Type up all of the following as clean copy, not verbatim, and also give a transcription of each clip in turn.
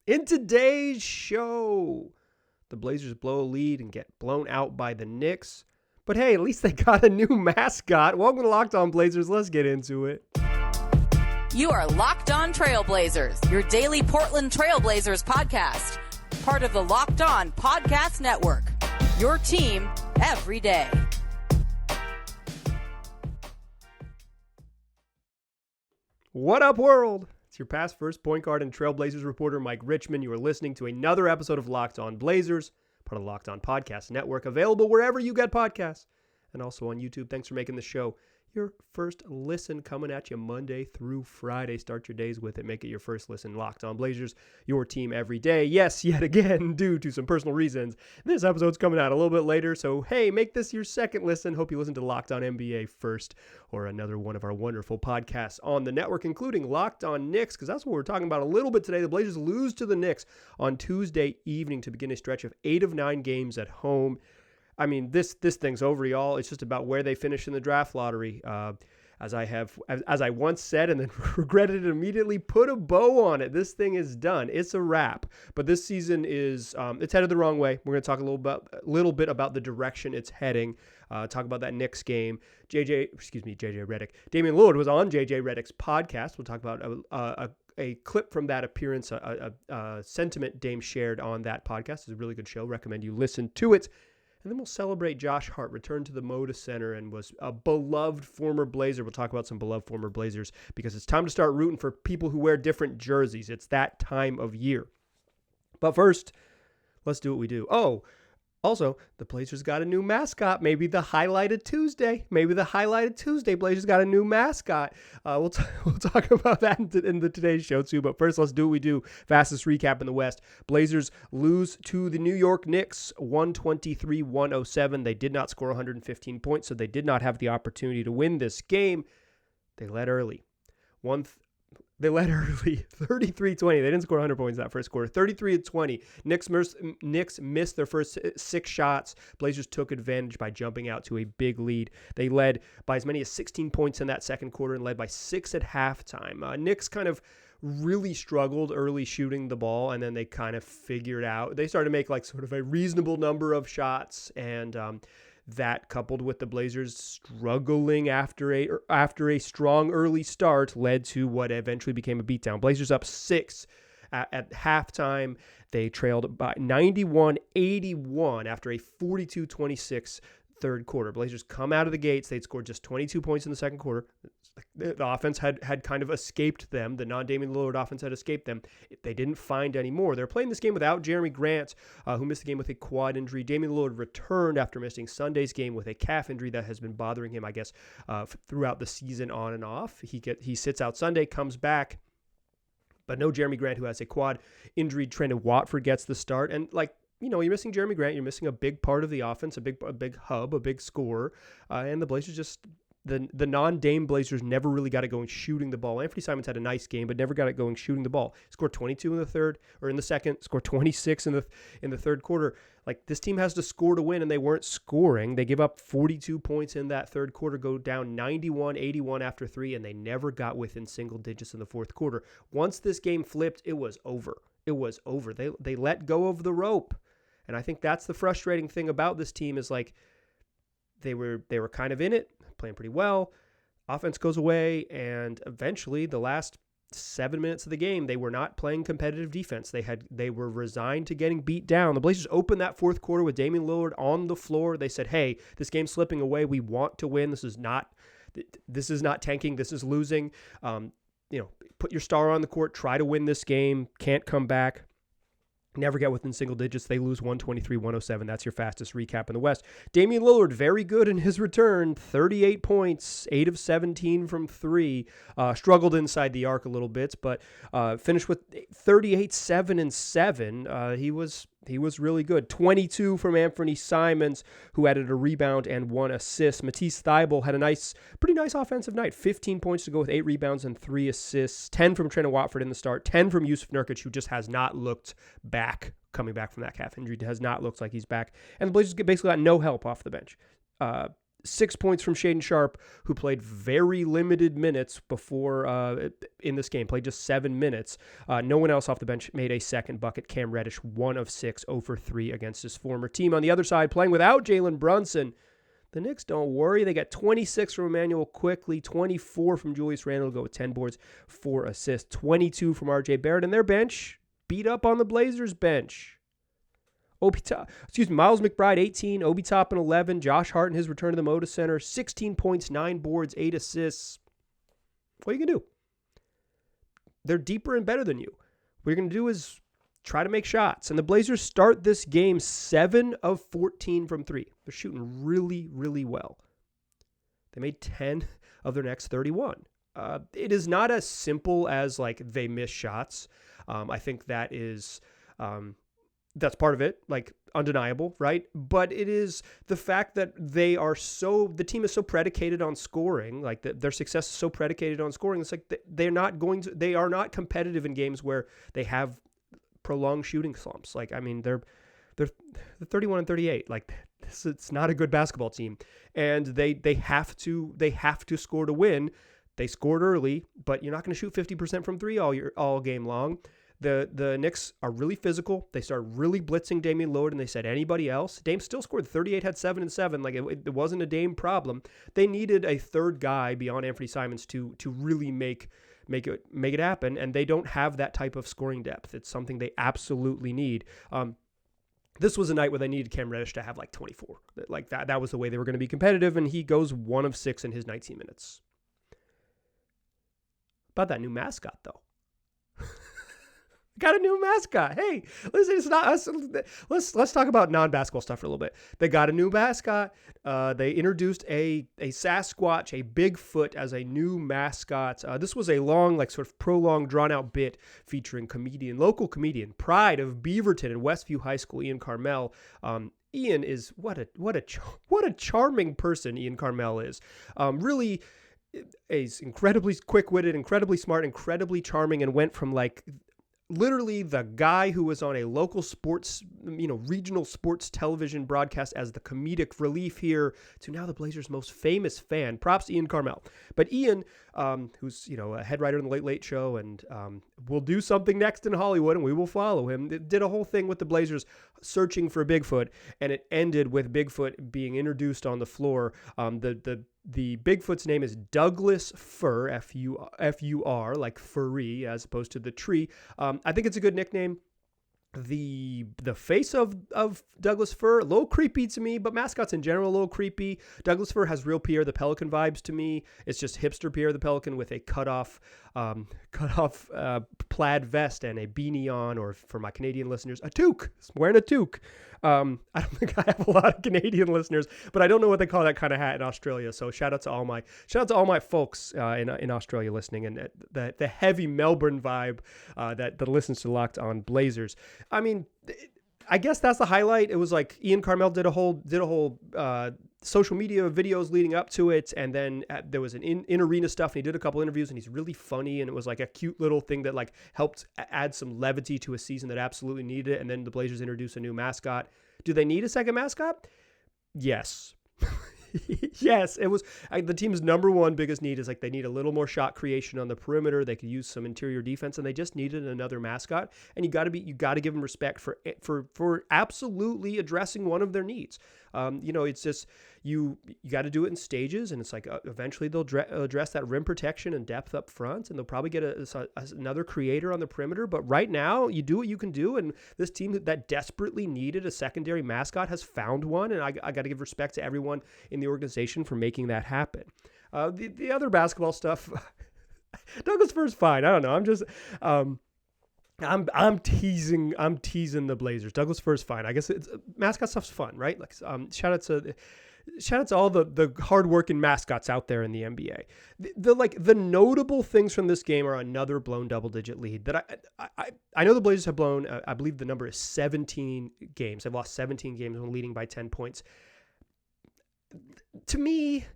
In today's show, the Blazers blow a lead and get blown out by the Knicks. But hey, at least they got a new mascot. Welcome to Locked On Blazers. Let's get into it. You are Locked On Trailblazers, your daily Portland Trailblazers podcast. Part of the Locked On Podcast Network, your team every day. What up, world? It's your past first point guard and Trailblazers reporter, Mike Richmond. You are listening to another episode of Locked On Blazers, part of the Locked On Podcast Network, available wherever you get podcasts and also on YouTube. Thanks for making the show your first listen, coming at you Monday through Friday. Start your days with it. Make it your first listen. Locked On Blazers, your team every day. Yes, yet again, due to some personal reasons, this episode's coming out a little bit later. So, hey, make this your second listen. Hope you listen to Locked On NBA first, or another one of our wonderful podcasts on the network, including Locked On Knicks, because that's what we're talking about a little bit today. The Blazers lose to the Knicks on Tuesday evening to begin a stretch of 8 of 9 games at home. I mean, this thing's over, y'all. It's just about where they finish in the draft lottery. As I once said and then regretted it immediately, put a bow on it. This thing is done. It's a wrap. But this season is it's headed the wrong way. We're going to talk a little bit about the direction it's heading. Talk about that Knicks game. JJ Redick. Damian Lillard was on JJ Redick's podcast. We'll talk about a clip from that appearance, a sentiment Dame shared on that podcast. It's a really good show. Recommend you listen to it. And then we'll celebrate Josh Hart, returned to the Moda Center and was a beloved former Blazer. We'll talk about some beloved former Blazers because it's time to start rooting for people who wear different jerseys. It's that time of year. But first, let's do what we do. Oh, also, the Blazers got a new mascot. Maybe the highlighted Tuesday. Blazers got a new mascot. We'll talk about that in today's show too. But first, let's do what we do. Fastest recap in the West. Blazers lose to the New York Knicks 123-107. They did not score 115 points, so they did not have the opportunity to win this game. They led early. 33-20. They didn't score 100 points that first quarter. 33-20. Knicks missed their first 6 shots. Blazers took advantage by jumping out to a big lead. They led by as many as 16 points in that second quarter and led by 6 at halftime. Knicks kind of really struggled early shooting the ball, and then they kind of figured out. They started to make like sort of a reasonable number of shots, and that, coupled with the Blazers struggling after a strong early start, led to what eventually became a beatdown. Blazers up 6 at halftime. They trailed by 91-81 after a 42-26 third quarter. Blazers come out of the gates. They'd scored just 22 points in the second quarter. The offense had kind of escaped them. The non-Damian Lillard offense had escaped them. They didn't find any more. They're playing this game without Jeremy Grant, who missed the game with a quad injury. Damian Lillard returned after missing Sunday's game with a calf injury that has been bothering him, I guess, throughout the season on and off. He sits out Sunday, comes back, but no Jeremy Grant, who has a quad injury. Trendon Watford gets the start, and you're missing Jeremy Grant. You're missing a big part of the offense, a big hub, a big scorer, and the Blazers just. The non-Dame Blazers never really got it going shooting the ball. Anthony Simons had a nice game, but never got it going shooting the ball. Scored 22 in the second, scored 26 in the third quarter. Like, this team has to score to win, and they weren't scoring. They give up 42 points in that third quarter, go down 91-81 after 3, and they never got within single digits in the fourth quarter. Once this game flipped, it was over. They let go of the rope. And I think that's the frustrating thing about this team is, like, they were kind of in it, playing pretty well. Offense goes away, and eventually the last 7 minutes of the game, they were not playing competitive defense. They were resigned to getting beat down. The Blazers opened that fourth quarter with Damian Lillard on the floor. They said, "Hey, this game's slipping away. We want to win. This is not tanking. This is losing. Put your star on the court. Try to win this game. Can't come back." Never get within single digits. They lose 123-107. That's your fastest recap in the West. Damian Lillard, very good in his return. 38 points, 8 of 17 from 3. Struggled inside the arc a little bit, but finished with 38, 7, and 7. He was really good. 22 from Anthony Simons, who added a rebound and 1 assist. Matisse Thybulle had a pretty nice offensive night. 15 points to go with 8 rebounds and 3 assists. 10 from Trendon Watford in the start. 10 from Jusuf Nurkic, who just has not looked back, coming back from that calf injury. Has not looked like he's back. And the Blazers basically got no help off the bench. 6 points from Shaedon Sharp, who played very limited minutes before in this game, played just 7 minutes. No one else off the bench made a second bucket. Cam Reddish, 1 of 6, 0 for 3 against his former team. On the other side, playing without Jalen Brunson, the Knicks, don't worry. They got 26 from Emmanuel Quickley, 24 from Julius Randle to go with 10 boards, 4 assists, 22 from RJ Barrett, and their bench beat up on the Blazers bench. Miles McBride, 18, Obi Toppin, 11, Josh Hart in his return to the Moda Center, 16 points, 9 boards, 8 assists. What are you going to do? They're deeper and better than you. What you're going to do is try to make shots. And the Blazers start this game 7 of 14 from 3. They're shooting really, really well. They made 10 of their next 31. It is not as simple as like they miss shots. I think that is... that's part of it, like undeniable, right? But it is the fact that the team is so predicated on scoring, like their success is so predicated on scoring. It's like they are not competitive in games where they have prolonged shooting slumps. Like, I mean, they're 31 and 38. Like, it's not a good basketball team, and they have to score to win. They scored early, but you're not going to shoot 50% from 3 all game long. The Knicks are really physical. They started really blitzing Damian Lillard, and they said anybody else. Dame still scored 38, had 7 and 7. Like it wasn't a Dame problem. They needed a third guy beyond Anthony Simons to really make it happen, and they don't have that type of scoring depth. It's something they absolutely need. This was a night where they needed Cam Reddish to have like 24. Like that was the way they were going to be competitive, and he goes 1 of 6 in his 19 minutes. About that new mascot, though. Got a new mascot. Hey, listen, it's not us. Let's talk about non-basketball stuff for a little bit. They got a new mascot. They introduced a Sasquatch, a Bigfoot as a new mascot. This was a long, like sort of prolonged, drawn-out bit featuring local comedian, pride of Beaverton and Westview High School, Ian Carmel. Ian is what a charming person Ian Carmel is. Really, is incredibly quick-witted, incredibly smart, incredibly charming, and went from like literally the guy who was on a local sports, regional sports television broadcast as the comedic relief here to now the Blazers' most famous fan. Props to Ian Carmel. But Ian, who's, a head writer in the Late Late Show and will do something next in Hollywood, and we will follow him, did a whole thing with the Blazers searching for Bigfoot, and it ended with Bigfoot being introduced on the floor. The Bigfoot's name is Douglas Fir, F-U-R, like furry, as opposed to the tree. I think it's a good nickname. The face of Douglas Fir, a little creepy to me, but mascots in general a little creepy. Douglas Fir has real Pierre the Pelican vibes to me. It's just hipster Pierre the Pelican with a cut off plaid vest and a beanie on, or for my Canadian listeners, a toque. Wearing a toque. I don't think I have a lot of Canadian listeners, but I don't know what they call that kind of hat in Australia. So shout out to all my folks in Australia listening, and the heavy Melbourne vibe that listens to Locked On Blazers. I mean, I guess that's the highlight. It was like Ian Carmel did a whole social media videos leading up to it, and then there was an in-arena stuff, and he did a couple interviews, and he's really funny, and it was like a cute little thing that like helped add some levity to a season that absolutely needed it. And then the Blazers introduced a new mascot. Do they need a second mascot? Yes. Yes, it was the team's number one biggest need is like they need a little more shot creation on the perimeter. They could use some interior defense, and they just needed another mascot. And you got to give them respect for absolutely addressing one of their needs. It's just you got to do it in stages, and it's like eventually they'll address that rim protection and depth up front, and they'll probably get another creator on the perimeter. But right now, you do what you can do, and this team that desperately needed a secondary mascot has found one, and I got to give respect to everyone in the organization for making that happen. The other basketball stuff, Douglas Fir's fine. I don't know. I'm just I'm teasing the Blazers. Douglas Fir's fine. I guess mascot stuff's fun, right? Like shout out to all the hardworking mascots out there in the NBA. The notable things from this game are another blown double-digit lead that I know the Blazers have blown. I believe the number is 17 games. They've lost 17 games when leading by 10 points. To me,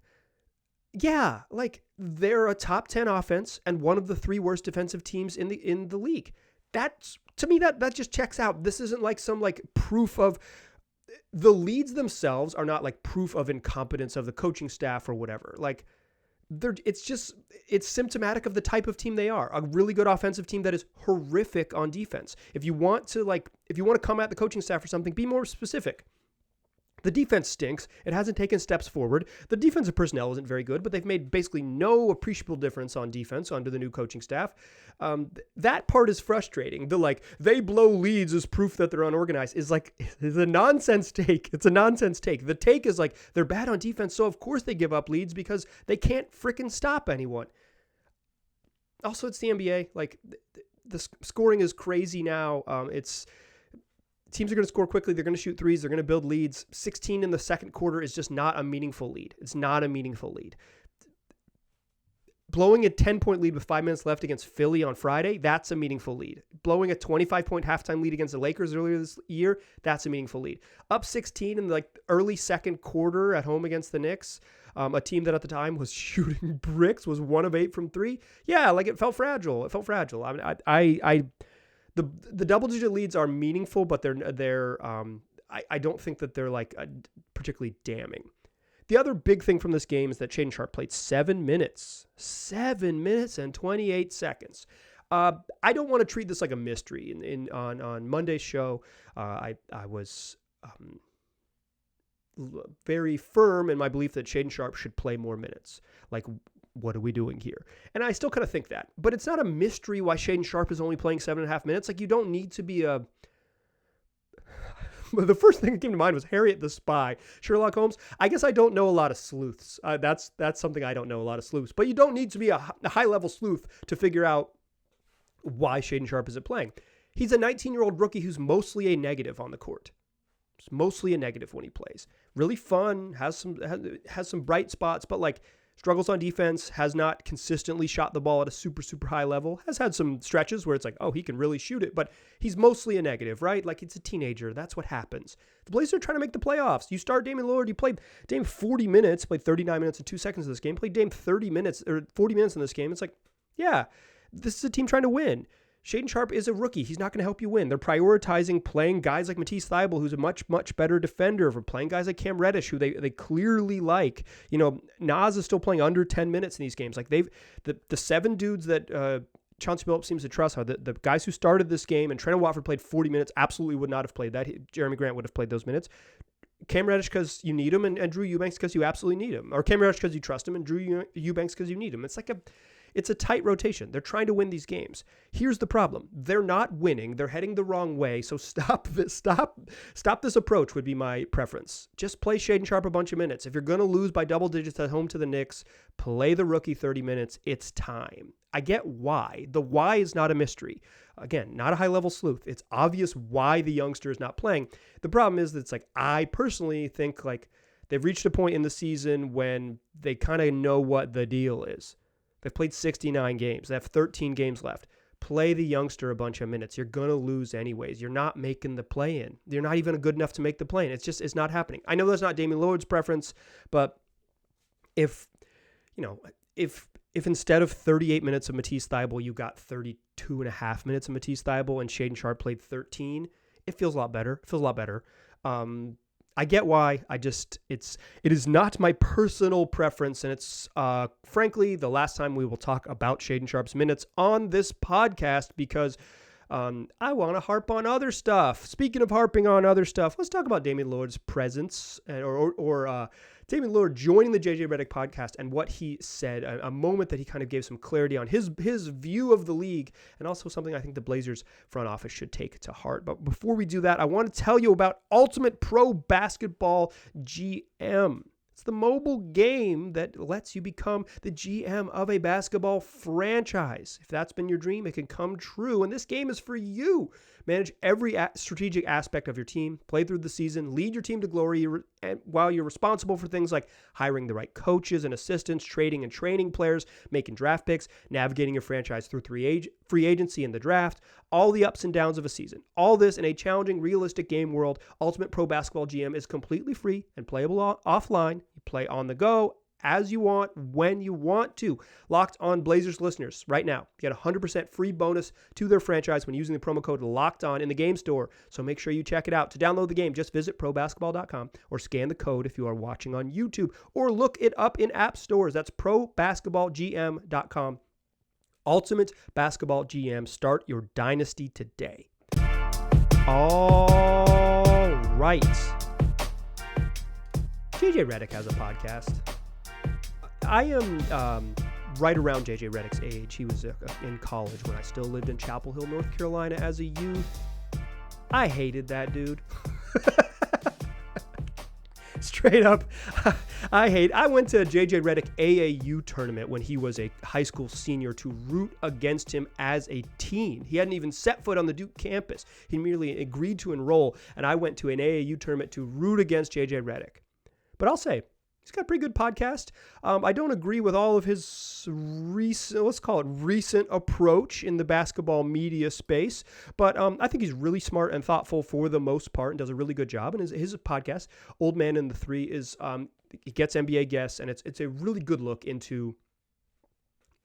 yeah, like they're a top 10 offense and one of the 3 worst defensive teams in the league. That's, to me, that just checks out. This isn't like some like proof of the leads themselves are not like proof of incompetence of the coaching staff or whatever. Like, it's symptomatic of the type of team they are. A really good offensive team that is horrific on defense. If you want to come at the coaching staff for something, be more specific. The defense stinks. It hasn't taken steps forward. The defensive personnel isn't very good, but they've made basically no appreciable difference on defense under the new coaching staff. That part is frustrating. They blow leads as proof that they're unorganized is a nonsense take. It's a nonsense take. The take is like, they're bad on defense, so of course they give up leads because they can't frickin' stop anyone. Also, it's the NBA. Like, the scoring is crazy now. Teams are going to score quickly. They're going to shoot threes. They're going to build leads. 16 in the second quarter is just not a meaningful lead. It's not a meaningful lead. Blowing a 10-point lead with 5 minutes left against Philly on Friday, that's a meaningful lead. Blowing a 25-point halftime lead against the Lakers earlier this year, that's a meaningful lead. Up 16 in the early second quarter at home against the Knicks, a team that at the time was shooting bricks, was 1 of 8 from 3. Yeah, it felt fragile. I mean, the double-digit leads are meaningful, but I don't think that they're particularly damning. The other big thing from this game is that Shaedon Sharpe played 7 minutes. 7 minutes and 28 seconds. I don't want to treat this like a mystery. On Monday's show, I was very firm in my belief that Shaedon Sharpe should play more minutes. What are we doing here? And I still kind of think that. But it's not a mystery why Shaedon Sharpe is only playing 7.5 minutes. You don't need to be a... The first thing that came to mind was Harriet the Spy. Sherlock Holmes. I guess I don't know a lot of sleuths. That's something I don't know a lot of sleuths. But you don't need to be a high-level sleuth to figure out why Shaedon Sharpe isn't playing. He's a 19-year-old rookie who's mostly a negative on the court. He's mostly a negative when he plays. Really fun, has some bright spots, but struggles on defense, has not consistently shot the ball at a super, super high level, has had some stretches where it's he can really shoot it, but he's mostly a negative, right? It's a teenager. That's what happens. The Blazers are trying to make the playoffs. You start Damian Lillard, you played Dame 40 minutes, played 39 minutes and 2 seconds of this game, played Dame 30 minutes or 40 minutes in this game. It's yeah, this is a team trying to win. Shaedon Sharpe is a rookie. He's not going to help you win. They're prioritizing playing guys like Matisse Thybulle, who's a much, much better defender, for playing guys like Cam Reddish, who they clearly like. Naz is still playing under 10 minutes in these games. The 7 dudes that Chauncey Billups seems to trust are the guys who started this game, and Trent Watford played 40 minutes, absolutely would not have played that. Jeremy Grant would have played those minutes. Cam Reddish because you need him, and Drew Eubanks because you absolutely need him. Or Cam Reddish because you trust him, and Drew Eubanks because you need him. It's a tight rotation. They're trying to win these games. Here's the problem. They're not winning. They're heading the wrong way. So stop this approach would be my preference. Just play Shaedon Sharpe a bunch of minutes. If you're going to lose by double digits at home to the Knicks, play the rookie 30 minutes. It's time. I get why. The why is not a mystery. Again, not a high-level sleuth. It's obvious why the youngster is not playing. The problem is that I personally think they've reached a point in the season when they kind of know what the deal is. They've played 69 games. They have 13 games left. Play the youngster a bunch of minutes. You're going to lose anyways. You're not making the play-in. You're not even good enough to make the play-in. It's not happening. I know that's not Damian Lillard's preference, but if instead of 38 minutes of Matisse Thybulle, you got 32.5 minutes of Matisse Thybulle and Shaedon Sharpe played 13, it feels a lot better. I get why. It is not my personal preference, and it's frankly the last time we will talk about Shaedon Sharpe's minutes on this podcast because I want to harp on other stuff. Speaking of harping on other stuff, let's talk about Damian Lillard's presence or Damian Lillard joining the JJ Redick podcast and what he said, a moment that he kind of gave some clarity on his view of the league, and also something I think the Blazers front office should take to heart. But before we do that, I want to tell you about Ultimate Pro Basketball GM. It's the mobile game that lets you become the GM of a basketball franchise. If that's been your dream, it can come true, and this game is for you. Manage every strategic aspect of your team, play through the season, lead your team to glory while you're responsible for things like hiring the right coaches and assistants, trading and training players, making draft picks, navigating your franchise through free agency and the draft, all the ups and downs of a season. All this in a challenging, realistic game world. Ultimate Pro Basketball GM is completely free and playable offline. You play on the go as you want, when you want to. Locked On Blazers listeners, right now, get a 100% free bonus to their franchise when using the promo code Locked On in the game store. So make sure you check it out. To download the game, just visit probasketball.com or scan the code if you are watching on YouTube, or look it up in app stores. That's probasketballgm.com. Ultimate Basketball GM. Start your dynasty today. All right. JJ Redick has a podcast. I am right around JJ Redick's age. He was in college when I still lived in Chapel Hill, North Carolina as a youth. I hated that dude. Straight up, I went to JJ Redick AAU tournament when he was a high school senior to root against him as a teen. He hadn't even set foot on the Duke campus. He merely agreed to enroll, and I went to an AAU tournament to root against JJ Redick. But I'll say, he's got a pretty good podcast. I don't agree with all of his recent approach in the basketball media space, but I think he's really smart and thoughtful for the most part and does a really good job. And his podcast, Old Man in the Three, is it gets NBA guests, and it's a really good look into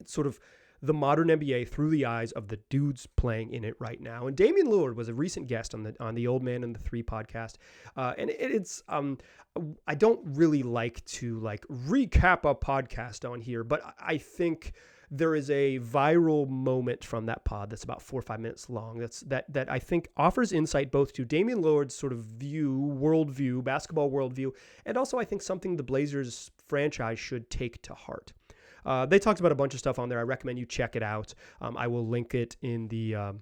sort of the modern NBA through the eyes of the dudes playing in it right now. And Damian Lillard was a recent guest on the Old Man in the Three podcast, and it's I don't really like to recap a podcast on here, but I think there is a viral moment from that pod that's about 4 or 5 minutes long. That I think offers insight both to Damian Lillard's sort of worldview, basketball worldview, and also I think something the Blazers franchise should take to heart. They talked about a bunch of stuff on there. I recommend you check it out. I will link it in the I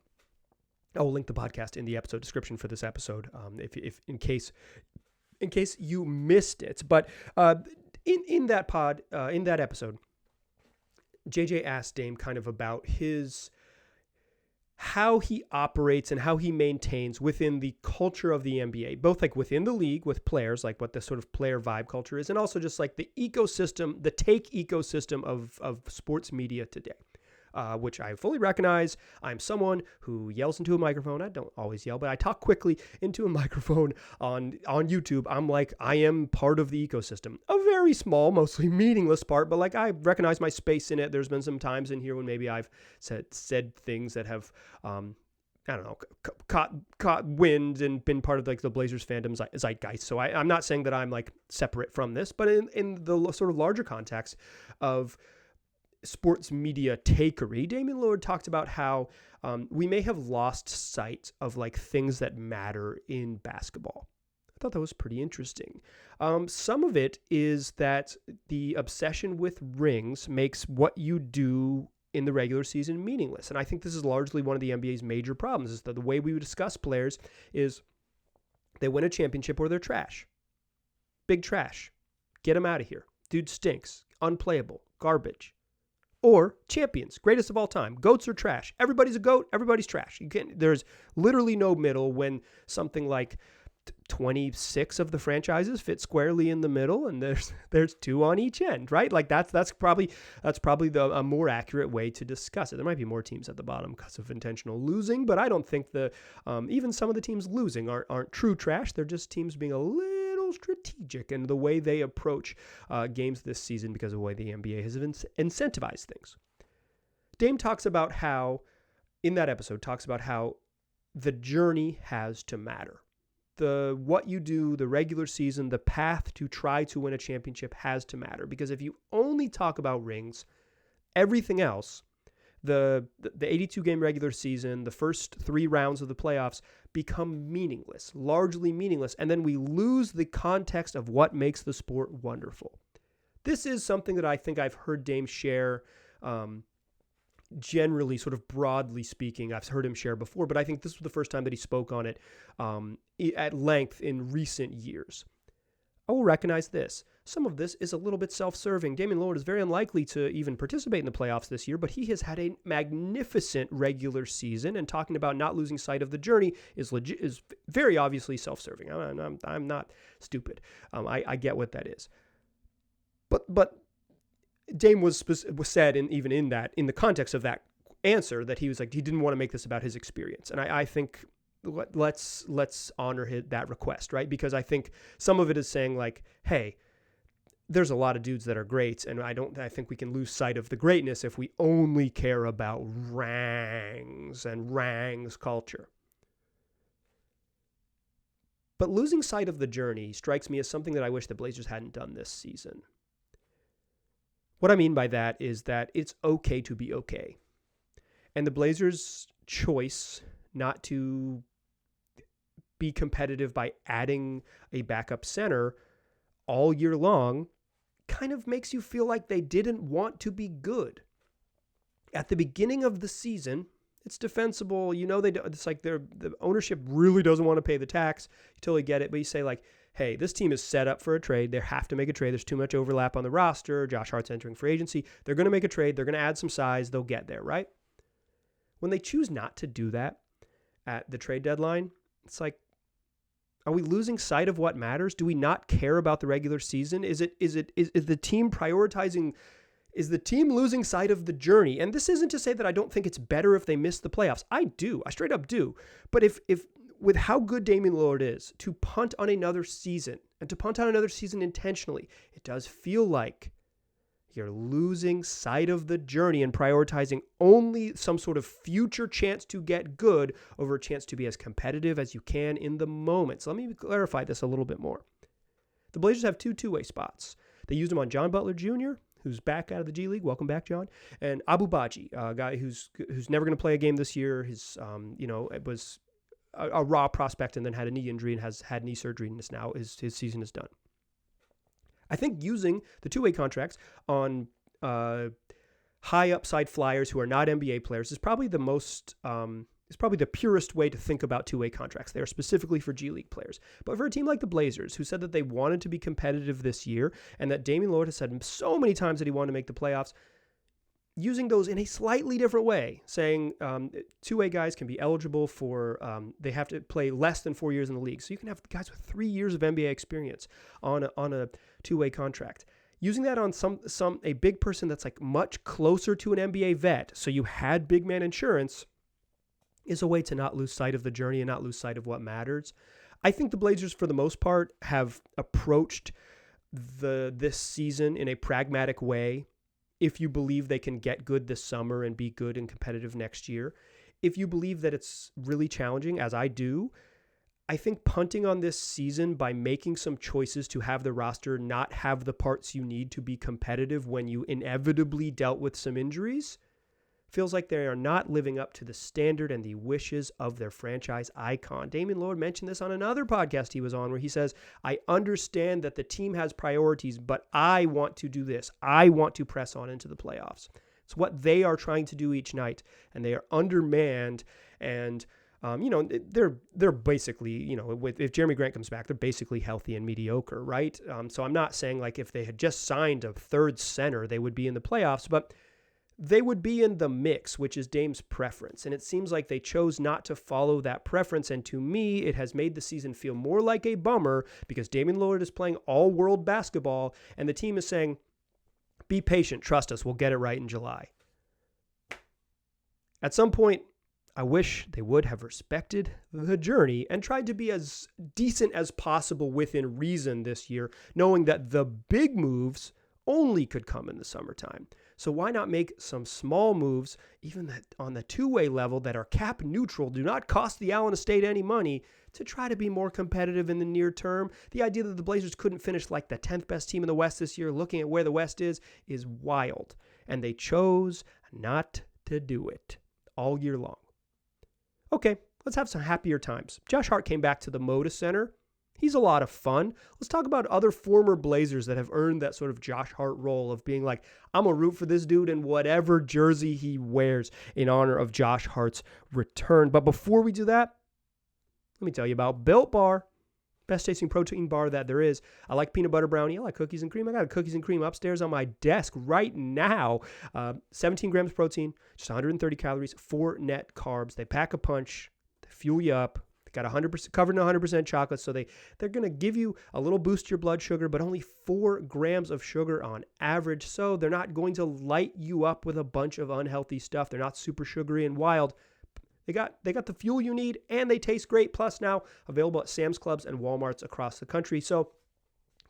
will link the podcast in the episode description for this episode, if in case you missed it. But in that pod, in that episode, JJ asked Dame kind of about how he operates and how he maintains within the culture of the NBA, both like within the league with players, like what the sort of player vibe culture is, and also just like the ecosystem, the take ecosystem of sports media today, which I fully recognize. I'm someone who yells into a microphone. I don't always yell, but I talk quickly into a microphone on YouTube. I am part of the ecosystem, a very small, mostly meaningless part, but like I recognize my space in it. There's been some times in here when maybe I've said things that have, I don't know, caught wind and been part of like the Blazers fandom's zeitgeist. So I'm not saying that I'm like separate from this, but in the sort of larger context of sports media takery, Damian Lillard talked about how we may have lost sight of like things that matter in basketball. I thought that was pretty interesting. Some of it is that the obsession with rings makes what you do in the regular season meaningless. And I think this is largely one of the NBA's major problems, is that the way we would discuss players is they win a championship or they're trash. Big trash. Get them out of here. Dude stinks. Unplayable. Garbage. Or champions, greatest of all time. Goats are trash. Everybody's a goat. Everybody's trash. There's literally no middle when something like 26 of the franchises fit squarely in the middle, and there's two on each end, right? Like that's probably a more accurate way to discuss it. There might be more teams at the bottom because of intentional losing, but I don't think even some of the teams losing aren't true trash. They're just teams being a little strategic in the way they approach games this season because of the way the NBA has incentivized things. Dame talks about how the journey has to matter. What you do, the regular season, the path to try to win a championship has to matter. Because if you only talk about rings, everything else, the 82-game regular season, the first 3 rounds of the playoffs become meaningless, largely meaningless. And then we lose the context of what makes the sport wonderful. This is something that I think I've heard Dame share generally, sort of broadly speaking. I've heard him share before, but I think this was the first time that he spoke on it at length in recent years. I will recognize this. Some of this is a little bit self-serving. Damian Lillard is very unlikely to even participate in the playoffs this year, but he has had a magnificent regular season, and talking about not losing sight of the journey is very obviously self-serving. I'm not stupid. I get what that is. But Dame was said, even in the context of that answer, that he was like, he didn't want to make this about his experience. And I think let's honor that request, right? Because I think some of it is saying like, hey, there's a lot of dudes that are greats, and I think we can lose sight of the greatness if we only care about rangs and rangs culture. But losing sight of the journey strikes me as something that I wish the Blazers hadn't done this season. What I mean by that is that it's okay to be okay. And the Blazers' choice not to be competitive by adding a backup center all year long kind of makes you feel like they didn't want to be good. At the beginning of the season, it's defensible. It's like the ownership really doesn't want to pay the tax. You totally get it. But you say like, hey, this team is set up for a trade. They have to make a trade. There's too much overlap on the roster. Josh Hart's entering free agency. They're going to make a trade. They're going to add some size. They'll get there, right? When they choose not to do that at the trade deadline, it's like, are we losing sight of what matters? Do we not care about the regular season? Is the team prioritizing? Is the team losing sight of the journey? And this isn't to say that I don't think it's better if they miss the playoffs. I do. I straight up do. But if with how good Damian Lillard is, to punt on another season and to punt on another season intentionally, it does feel like you're losing sight of the journey and prioritizing only some sort of future chance to get good over a chance to be as competitive as you can in the moment. So let me clarify this a little bit more. The Blazers have two-way spots. They used them on John Butler Jr., who's back out of the G League. Welcome back, John. And Abu Baji, a guy who's never going to play a game this year. His it was a raw prospect and then had a knee injury and has had knee surgery, and now his season is done. I think using the two-way contracts on high upside flyers who are not NBA players is probably the purest way to think about two-way contracts. They are specifically for G League players. But for a team like the Blazers, who said that they wanted to be competitive this year and that Damian Lillard has said so many times that he wanted to make the playoffs, using those in a slightly different way, saying two-way guys can be eligible for, they have to play less than 4 years in the league. So you can have guys with 3 years of NBA experience on a two-way contract. Using that on a big person that's like much closer to an NBA vet, so you had big man insurance, is a way to not lose sight of the journey and not lose sight of what matters. I think the Blazers, for the most part, have approached this season in a pragmatic way. If you believe they can get good this summer and be good and competitive next year, if you believe that it's really challenging, as I do, I think punting on this season by making some choices to have the roster not have the parts you need to be competitive when you inevitably dealt with some injuries feels like they are not living up to the standard and the wishes of their franchise icon. Damian Lillard mentioned this on another podcast he was on where he says, I understand that the team has priorities, but I want to do this. I want to press on into the playoffs. It's what they are trying to do each night, and they are undermanned, and they're basically, if Jeremy Grant comes back, they're basically healthy and mediocre, right? So I'm not saying like if they had just signed a third center, they would be in the playoffs, but they would be in the mix, which is Dame's preference. And it seems like they chose not to follow that preference. And to me, it has made the season feel more like a bummer because Damian Lillard is playing all-world basketball, and the team is saying, be patient, trust us, we'll get it right in July. At some point, I wish they would have respected the journey and tried to be as decent as possible within reason this year, knowing that the big moves only could come in the summertime. So why not make some small moves, even that on the two-way level that are cap neutral, do not cost the Allen estate any money, to try to be more competitive in the near term? The idea that the Blazers couldn't finish like the 10th best team in the West this year, looking at where the West is wild. And they chose not to do it all year long. Okay, let's have some happier times. Josh Hart came back to the Moda Center. He's a lot of fun. Let's talk about other former Blazers that have earned that sort of Josh Hart role of being like, I'm going to root for this dude in whatever jersey he wears in honor of Josh Hart's return. But before we do that, let me tell you about Built Bar. Best tasting protein bar that there is. I like peanut butter brownie. I like cookies and cream. I got a cookies and cream upstairs on my desk right now. 17 grams protein, just 130 calories, 4 net carbs. They pack a punch. They fuel you up. Got 100% covered in 100% chocolate, so they're going to give you a little boost to your blood sugar, but only 4 grams of sugar on average. So they're not going to light you up with a bunch of unhealthy stuff. They're not super sugary and wild. They got the fuel you need, and they taste great. Plus now available at Sam's Clubs and Walmarts across the country. So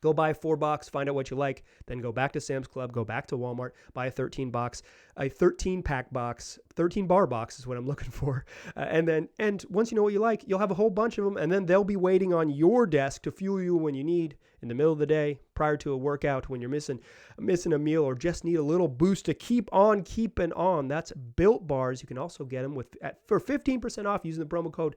Go buy 4 box, find out what you like, then go back to Sam's Club, go back to Walmart, buy a 13 pack box, 13 bar box is what I'm looking for. And once you know what you like, you'll have a whole bunch of them, and then they'll be waiting on your desk to fuel you when you need, in the middle of the day, prior to a workout, when you're missing a meal or just need a little boost to keep on keeping on. That's Built Bars. You can also get them for 15% off using the promo code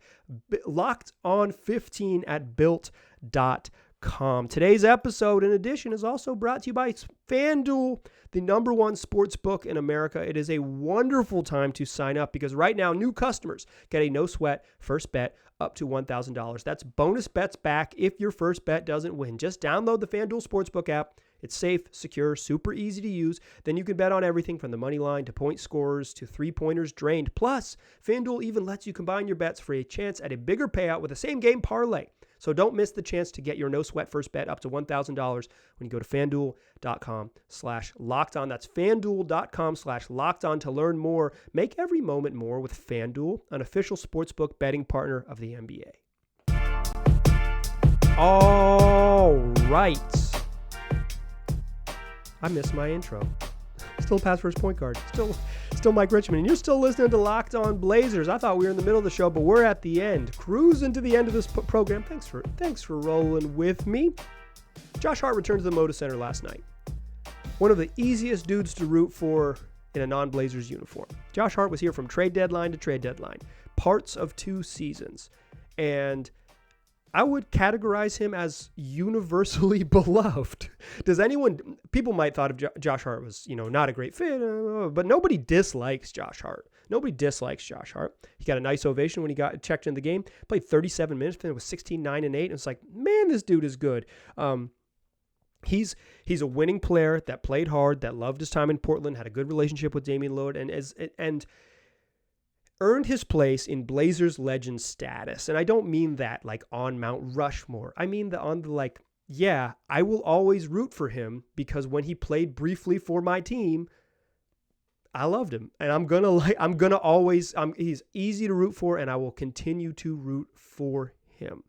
LOCKEDON15 at built.com. Today's episode, in addition, is also brought to you by FanDuel, the #1 sports book in America. It is a wonderful time to sign up because right now, new customers get a no-sweat first bet up to $1,000. That's bonus bets back if your first bet doesn't win. Just download the FanDuel Sportsbook app. It's safe, secure, super easy to use. Then you can bet on everything from the money line to point scorers to three-pointers drained. Plus, FanDuel even lets you combine your bets for a chance at a bigger payout with a same-game parlay. So don't miss the chance to get your no-sweat first bet up to $1,000 when you go to FanDuel.com/lockedon. That's FanDuel.com/lockedon to learn more. Make every moment more with FanDuel, an official sportsbook betting partner of the NBA. All right. I missed my intro. Still pass first point guard. Still Mike Richmond. And you're still listening to Locked On Blazers. I thought we were in the middle of the show, but we're at the end. Cruising to the end of this program. Thanks for rolling with me. Josh Hart returned to the Moda Center last night. One of the easiest dudes to root for in a non-Blazers uniform. Josh Hart was here from trade deadline to trade deadline. Parts of 2 seasons. And I would categorize him as universally beloved. People might thought of Josh Hart was, not a great fit, but nobody dislikes Josh Hart. Nobody dislikes Josh Hart. He got a nice ovation when he got checked in the game. Played 37 minutes, then it was 16, 9, and 8. And it's like, man, this dude is good. He's a winning player that played hard, that loved his time in Portland, had a good relationship with Damian Lillard, and earned his place in Blazers legend status. And I don't mean that like on Mount Rushmore. I mean I will always root for him because when he played briefly for my team, I loved him. And he's easy to root for, and I will continue to root for him.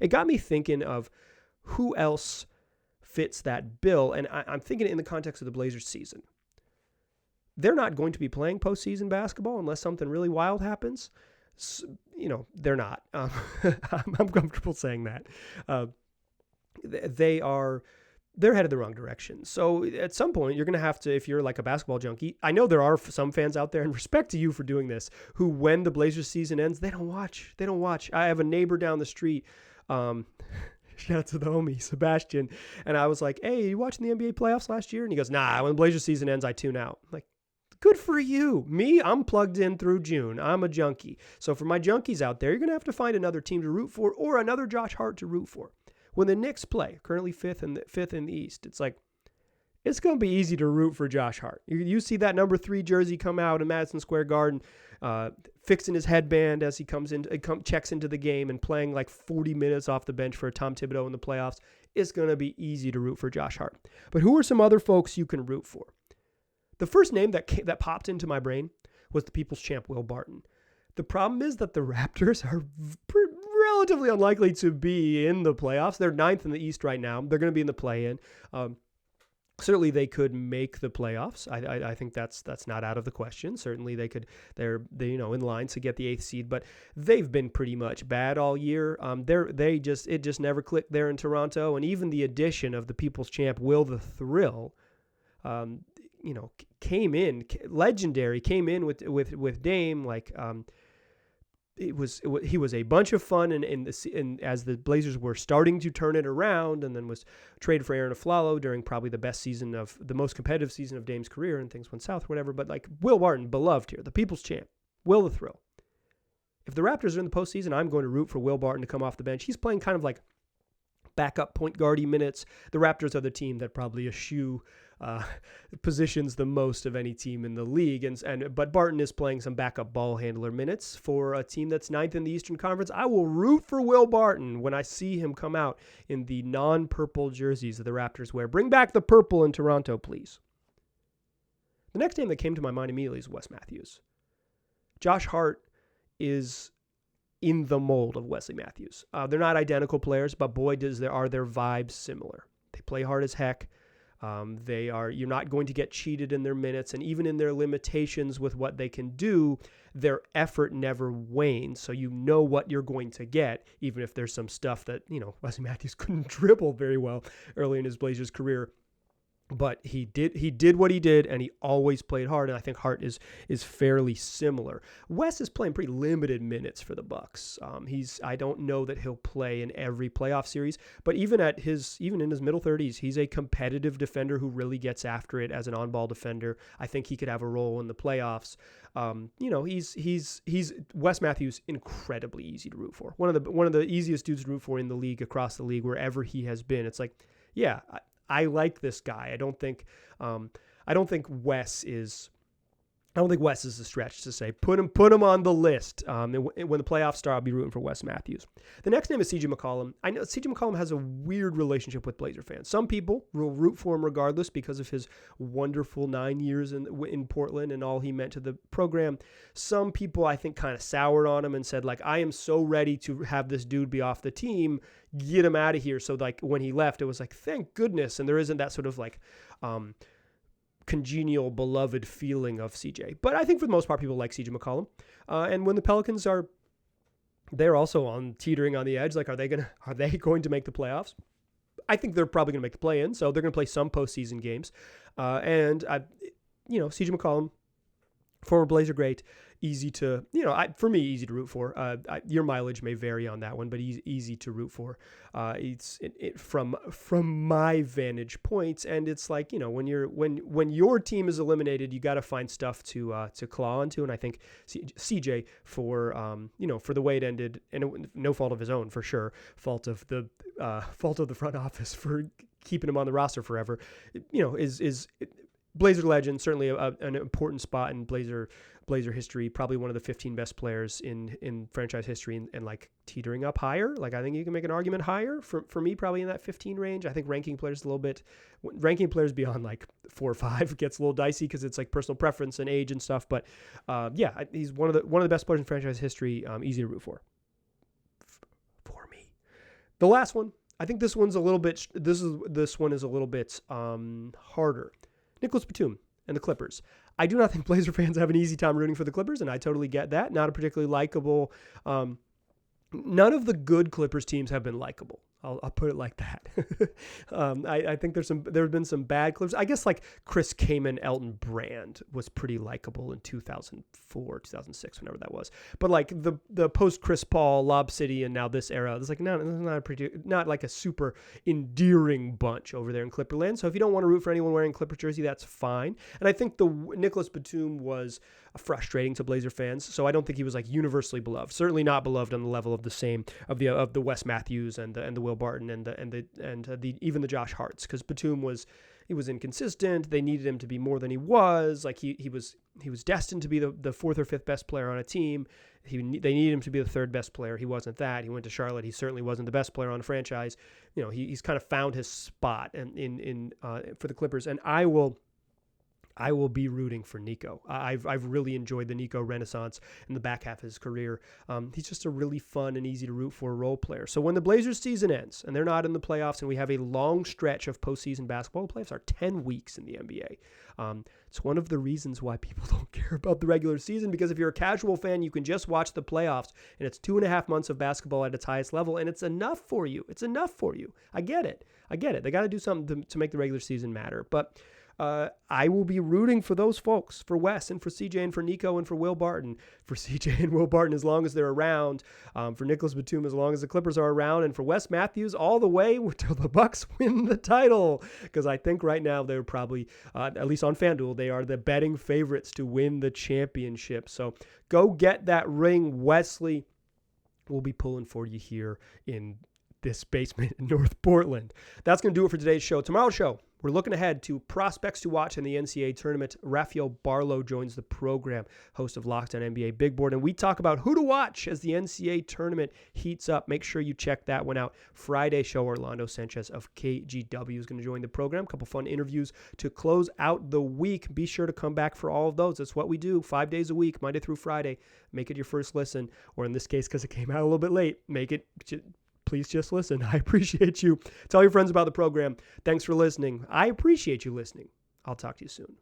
It got me thinking of who else fits that bill. And I'm thinking in the context of the Blazers season. They're not going to be playing postseason basketball unless something really wild happens. They're not. I'm comfortable saying that. They're headed the wrong direction. So at some point, you're going to have to, if you're like a basketball junkie, I know there are some fans out there, and respect to you for doing this, who when the Blazers season ends, they don't watch. I have a neighbor down the street. Shout out to the homie, Sebastian. And I was like, hey, you watching the NBA playoffs last year? And he goes, nah, when the Blazers season ends, I tune out. I'm like, good for you. Me, I'm plugged in through June. I'm a junkie. So for my junkies out there, you're going to have to find another team to root for or another Josh Hart to root for. When the Knicks play, currently fifth in the East, it's like, it's going to be easy to root for Josh Hart. You see that number 3 jersey come out in Madison Square Garden, fixing his headband as he checks into the game and playing like 40 minutes off the bench for Tom Thibodeau in the playoffs. It's going to be easy to root for Josh Hart. But who are some other folks you can root for? The first name that popped into my brain was the People's Champ, Will Barton. The problem is that the Raptors are relatively unlikely to be in the playoffs. They're 9th in the East right now. They're going to be in the play-in. Certainly they could make the playoffs. I think that's not out of the question. Certainly they could. They're in line to get the 8th seed, but they've been pretty much bad all year. It just never clicked there in Toronto. And even the addition of the People's Champ, Will the Thrill, came in legendary. Came in with Dame like. He was a bunch of fun and as the Blazers were starting to turn it around, and then was traded for Aaron Aflalo during probably the most competitive season of Dame's career, and things went south or whatever. But like Will Barton, beloved here, the People's Champ, Will the Thrill. If the Raptors are in the postseason, I'm going to root for Will Barton to come off the bench. He's playing kind of like backup point guardy minutes. The Raptors are the team that probably eschew positions the most of any team in the league, but Barton is playing some backup ball handler minutes for a team that's 9th in the Eastern Conference. I will root for Will Barton when I see him come out in the non-purple jerseys that the Raptors wear. Bring back the purple in Toronto, please. The next name that came to my mind immediately is Wes Matthews. Josh Hart is in the mold of Wesley Matthews. They're not identical players, but boy, are their vibes similar. play hard as heck. You're not going to get cheated in their minutes, and even in their limitations with what they can do, their effort never wanes. So you know what you're going to get, even if there's some stuff that, Wesley Matthews couldn't dribble very well early in his Blazers career. But he did what he did, and he always played hard, and I think Hart is fairly similar. Wes is playing pretty limited minutes for the Bucks. I don't know that he'll play in every playoff series, but even in his middle 30s, he's a competitive defender who really gets after it as an on-ball defender. I think he could have a role in the playoffs. He's Wes Matthews, incredibly easy to root for. One of the easiest dudes to root for in the league, across the league, wherever he has been. It's like, yeah, I like this guy. I don't think Wes is a stretch to say put him on the list. When the playoffs start, I'll be rooting for Wes Matthews. The next name is CJ McCollum. I know CJ McCollum has a weird relationship with Blazer fans. Some people will root for him regardless because of his wonderful 9 years in Portland and all he meant to the program. Some people, I think, kind of soured on him and said, like, I am so ready to have this dude be off the team. Get him out of here. So, like, when he left, it was like, thank goodness. And there isn't that sort of like congenial, beloved feeling of CJ. But I think for the most part, people like CJ McCollum. And when the Pelicans they're also teetering on the edge. Like, are they going to make the playoffs? I think they're probably going to make the play-in. So they're going to play some postseason games. CJ McCollum, former Blazer great, easy to root for. Your mileage may vary on that one, but he's easy to root for. From my vantage point, and it's like, when your team is eliminated, you got to find stuff to claw onto, and I think CJ for the way it ended, and no fault of his own for sure, fault of the front office for keeping him on the roster forever, is Blazer legend, certainly an important spot in Blazer history, probably one of the 15 best players in franchise history, and like teetering up higher. Like, I think you can make an argument higher for me, probably in that 15 range. I think ranking players beyond like 4 or 5 gets a little dicey because it's like personal preference and age and stuff. But he's one of the best players in franchise history. Easy to root for me. The last one, I think this one is a little bit harder. Nicholas Batum and the Clippers. I do not think Blazer fans have an easy time rooting for the Clippers, and I totally get that. Not a particularly likable. None of the good Clippers teams have been likable. I'll put it like that. I think there have been some bad Clippers. I guess like Chris Kaman, Elton Brand was pretty likable in 2004, 2006, whenever that was. But like the post Chris Paul, Lob City, and now this era, it's like not like a super endearing bunch over there in Clipperland. So if you don't want to root for anyone wearing Clippers jersey, that's fine. And I think the Nicholas Batum was frustrating to Blazer fans. So I don't think he was like universally beloved. Certainly not beloved on the level of the Wes Matthews and the Will Barton and even the Josh Harts, because Batum was inconsistent. They needed him to be more than he was. Like he was destined to be the 4th or 5th best player on a team. They needed him to be the 3rd best player. He wasn't that. He went to Charlotte. He certainly wasn't the best player on a franchise. He's kind of found his spot in for the Clippers, and I will be rooting for Nico. I've really enjoyed the Nico renaissance in the back half of his career. He's just a really fun and easy to root for role player. So when the Blazers season ends and they're not in the playoffs and we have a long stretch of postseason basketball, the playoffs are 10 weeks in the NBA. It's one of the reasons why people don't care about the regular season, because if you're a casual fan, you can just watch the playoffs, and it's 2.5 months of basketball at its highest level, and it's enough for you. I get it. They got to do something to make the regular season matter. But I will be rooting for those folks, for Wes and for CJ and for Nico and for Will Barton, for CJ and Will Barton as long as they're around, for Nicholas Batum as long as the Clippers are around, and for Wes Matthews all the way until the Bucks win the title, because I think right now they're probably, at least on FanDuel, they are the betting favorites to win the championship. So go get that ring, Wesley. We'll be pulling for you here in this basement in North Portland. That's going to do it for today's show. Tomorrow's show, we're looking ahead to prospects to watch in the NCAA tournament. Rafael Barlow joins the program, host of Locked On NBA Big Board, and we talk about who to watch as the NCAA tournament heats up. Make sure you check that one out. Friday show, Orlando Sanchez of KGW is going to join the program. A couple fun interviews to close out the week. Be sure to come back for all of those. That's what we do 5 days a week, Monday through Friday. Make it your first listen, or in this case, because it came out a little bit late, make it please just listen. I appreciate you. Tell your friends about the program. Thanks for listening. I appreciate you listening. I'll talk to you soon.